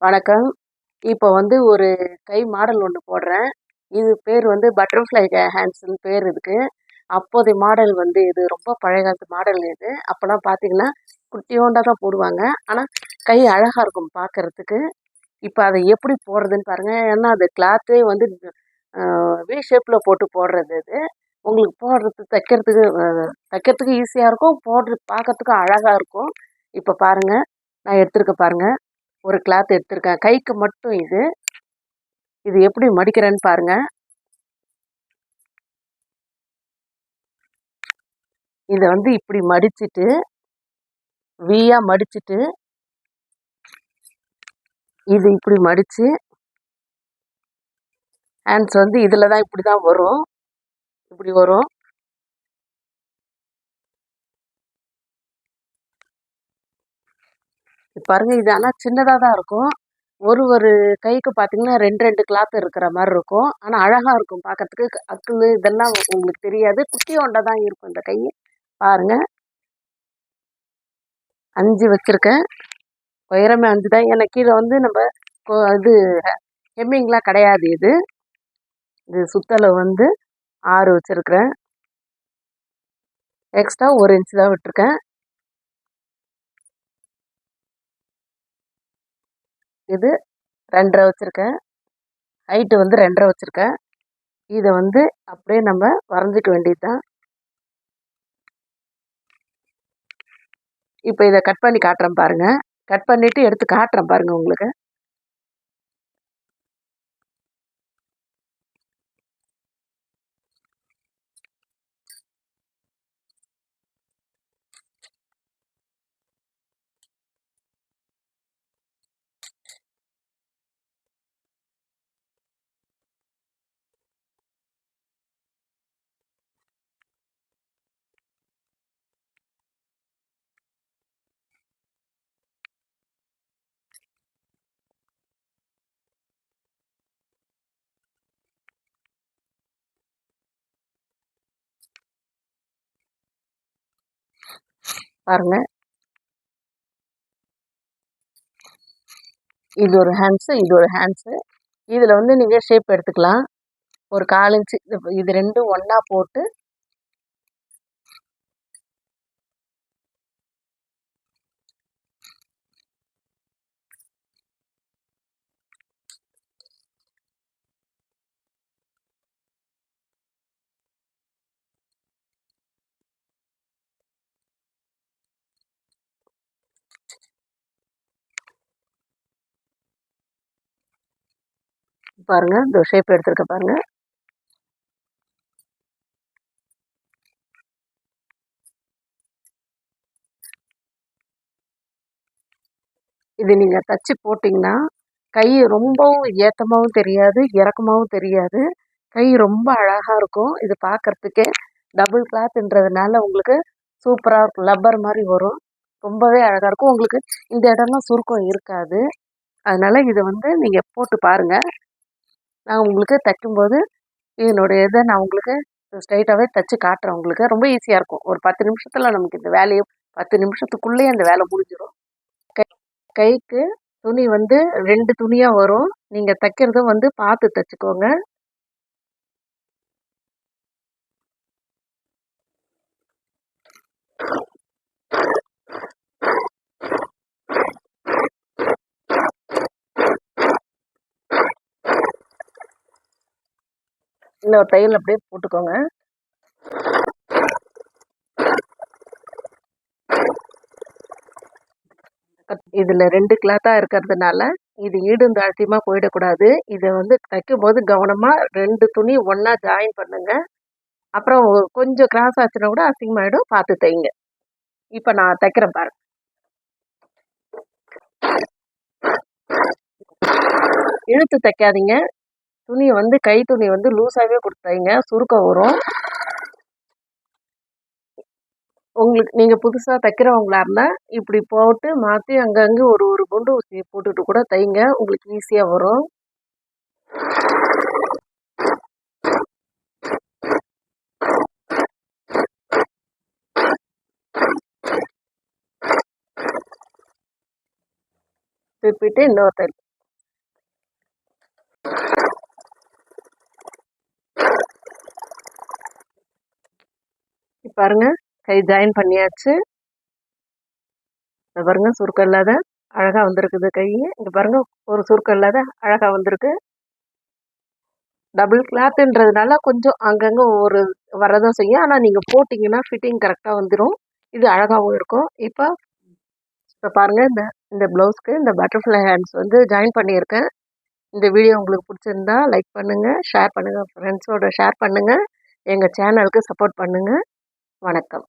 வணக்கம். இப்போ வந்து ஒரு கை மாடல் ஒண்ணு போடுறேன். இது பேர் வந்து பட்டர்ஃப்ளை ஹேண்ட்ஸ்ன்னு பேர் இதுக்கு. அப்போதைய மாடல் வந்து இது ரொம்ப பழைய காலத்து மாடல் இது. அப்போலாம் பார்த்தீங்கன்னா, குட்டியோண்டா தான் போடுவாங்க. ஆனா, கை அழகா இருக்கும் பார்க்கறதுக்கு. இப்ப அத எப்படி போடுறதுன்னு பாருங்க. ஏன்னா, அது கிளாத்தே வந்து அ வி ஷேப்ல போட்டு போடுறது இது. உங்களுக்கு தைக்கிறதுக்கு ஈஸியா இருக்கும். பார்க்கறதுக்கும் அழகா இருக்கும். இப்ப பாருங்க, நான் எடுத்திருக்கேன் பாருங்க. ஒரு கிளாத் எடுத்திருக்கேன். கைக்கு மட்டும் இது. இது எப்படி மடிக்கிறேன்னு பாருங்க. இத வந்து இப்படி மடிச்சுட்டு, வியா மடிச்சுட்டு, இது இப்படி மடிச்சு, ஹேண்ட்ஸ் வந்து இதுல தான் இப்படி தான் வரும். இப்படி வரும். பாருங்க இது ஆனா சின்னதா தான் இருக்கும். ஒரு கைக்கு பார்த்தீங்கன்னா 2, 2 கிளாத் இருக்கிற மாரி இருக்கும். ஆனா அழகா இருக்கும் பார்க்கறதுக்கு. அக்குளு இதெல்லாம் உங்களுக்கு தெரியாது. குட்டியோண்டா தான் இருக்கும் இந்த கை. பாருங்க 5 வச்சிருக்கேன். உயரமே 5 தான். ஏன்னா கீழ வந்து நம்ப இது ஹெம்மிங்லாம் கிடையாது இது. இது சுத்தளவு வந்து 6 வச்சிருக்கிறேன். எக்ஸ்ட்ரா 1 இன்ச் தான் விட்டுருக்கேன். இது 2 1/2 வச்சிருக்கேன். ஹைட்டு வந்து 2 1/2 வச்சிருக்கேன். இத வந்து அப்படியே நம்ம வரைஞ்சிக்க வேண்டியது தான். இப்ப இத கட் பண்ணி காட்டுறேன் பாருங்க. கட் பண்ணிட்டு எடுத்து காட்டுறேன் பாருங்க உங்களுக்கு. பாருங்க. இது ஒரு ஹேண்ட்ஸு, இது ஒரு ஹேண்ட்ஸு. இதுல வந்து நீங்க ஷேப் எடுத்துக்கலாம். ஒரு 1/4 இன்ச்சு இது 2ம் ஒண்ணா போட்டு பாருங்க. இந்த ஷேப் எடுத்திருக்கேன் பாருங்க. இது நீங்க தச்சு போட்டீங்கன்னா, கை ரொம்பவும் ஏத்தமாவும் தெரியாது, இறக்கமாவும் தெரியாது. கை ரொம்ப அழகா இருக்கும். இது பார்க்கறதுக்கே டபுள் கிளாத்ன்றதுனால உங்களுக்கு சூப்பரா இருக்கும். லப்பர் மாரி வரும். ரொம்பவே அழகா இருக்கும். உங்களுக்கு இந்த இடம்லாம் சுருக்கம் இருக்காது. அதனால இத வந்து நீங்க போட்டு பாருங்க. நான் உங்களுக்கு தைக்கும்போது இதனுடைய இத நான் உங்களுக்கு ஸ்ட்ரெயிட்டாவே தச்சு காட்டுறேன் உங்களுக்கு. ரொம்ப ஈஸியா இருக்கும். ஒரு 10 நிமிஷத்துல நமக்கு இந்த வேலைய 10 நிமிஷத்துக்குள்ளயே அந்த வேலை முடிஞ்சிரும். கைக்கு துணி வந்து 2 துணியா வரும். நீங்க தைக்கிறத வந்து பார்த்து தச்சுக்கோங்க. இன்னொரு தையல் அப்படியே போட்டுக்கோங்க. இதுல 2 கிளாத்தா இருக்கிறதுனால, இது ஈடும் தாழ்த்தியமா போயிடக்கூடாது. இத வந்து தைக்கும்போது கவனமா 2 துணி ஒண்ணா ஜாயின் பண்ணுங்க. அப்புறம் கொஞ்சம் கிராஸ் ஆச்சுன்னா கூட அசிங்கமாயிடும். பார்த்து தைங்க. இப்ப நான் தைக்கிறேன் பாருங்க. இழுத்து தைக்காதீங்க. துணிய வந்து கை துணி வந்து லூஸாவே குடுத்து தைங்க. சுருக்கம் வரும். உங்களுக்கு நீங்க புதுசா தைக்கிறவங்களா இருந்தா, இப்படி போட்டு மாத்தி அங்கங்க ஒரு குண்டு ஊசிய போட்டுட்டு கூட தைங்க. உங்களுக்கு ஈஸியா வரும். திருப்பிட்டு இன்னொரு தையல். பாருங்க, கை ஜாயின் பண்ணியாச்சு. இதை பாருங்க, சுருக்கம் இல்லாத அழகா வந்திருக்குது கை. இங்க பாருங்க, ஒரு சுருக்கம் இல்லாத அழகா வந்திருக்கு. டபுள் கிளாத்ன்றதுனால கொஞ்சம் அங்கங்க ஒரு வரதான் செய்யும். ஆனா நீங்க போட்டீங்கன்னா ஃபிட்டிங் கரெக்டா வந்துடும். இது அழகாவும் இருக்கும். இப்போ பாருங்க, இந்த இந்த ப்ளவுஸ்க்கு இந்த பட்டர்ஃப்ளை ஹேண்ட்ஸ் வந்து ஜாயின் பண்ணியிருக்கேன். இந்த வீடியோ உங்களுக்கு பிடிச்சிருந்தா லைக் பண்ணுங்க, ஷேர் பண்ணுங்க, ஃப்ரெண்ட்ஸோட ஷேர் பண்ணுங்க, எங்க சேனலுக்கு சப்போர்ட் பண்ணுங்க. வணக்கம்.